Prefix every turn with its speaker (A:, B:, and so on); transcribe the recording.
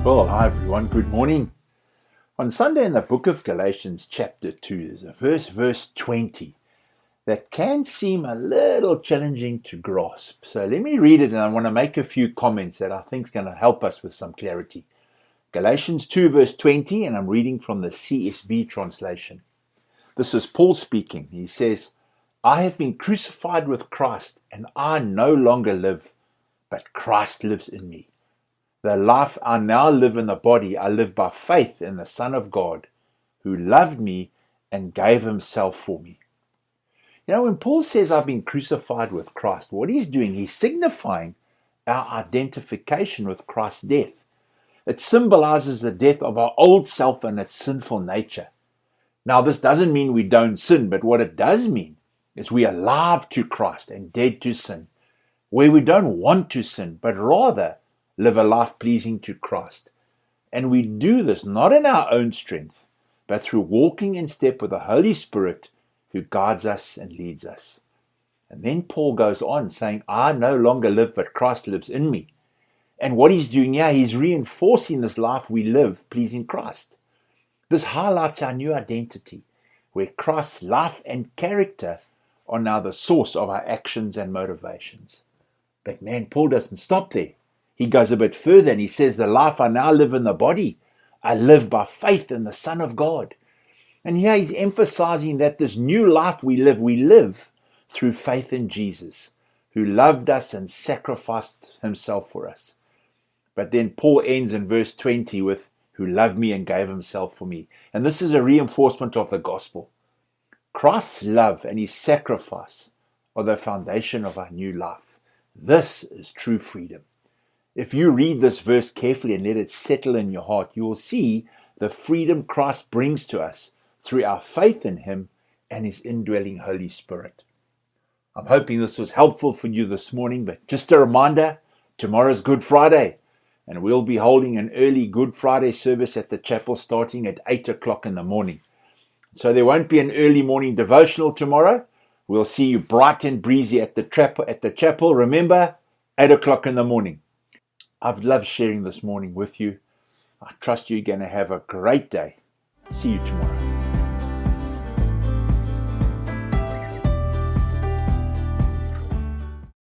A: Well, hi everyone, good morning. On Sunday in the book of Galatians chapter 2, there's a verse 20, that can seem a little challenging to grasp. So let me read it, and I want to make a few comments that I think is going to help us with some clarity. Galatians 2 verse 20, and I'm reading from the CSB translation. This is Paul speaking. He says, I have been crucified with Christ, and I no longer live, but Christ lives in me. The life I now live in the body, I live by faith in the Son of God, who loved me and gave himself for me. You know, when Paul says I've been crucified with Christ, what he's doing, he's signifying our identification with Christ's death. It symbolizes the death of our old self and its sinful nature. Now, this doesn't mean we don't sin, but what it does mean is we are alive to Christ and dead to sin, where we don't want to sin, but rather live a life pleasing to Christ. And we do this not in our own strength, but through walking in step with the Holy Spirit who guides us and leads us. And then Paul goes on saying, I no longer live, but Christ lives in me. And what he's doing here, he's reinforcing this life we live pleasing Christ. This highlights our new identity, where Christ's life and character are now the source of our actions and motivations. But man, Paul doesn't stop there. He goes a bit further and he says, the life I now live in the body, I live by faith in the Son of God. And here he's emphasizing that this new life we live through faith in Jesus, who loved us and sacrificed himself for us. But then Paul ends in verse 20 with, who loved me and gave himself for me. And this is a reinforcement of the gospel. Christ's love and his sacrifice are the foundation of our new life. This is true freedom. If you read this verse carefully and let it settle in your heart, you will see the freedom Christ brings to us through our faith in him and his indwelling Holy Spirit. I'm hoping this was helpful for you this morning, but just a reminder, tomorrow's Good Friday, and we'll be holding an early Good Friday service at the chapel starting at 8 o'clock in the morning. So there won't be an early morning devotional tomorrow. We'll see you bright and breezy at the chapel. Remember, 8 o'clock in the morning. I've loved sharing this morning with you. I trust you're going to have a great day. See you tomorrow.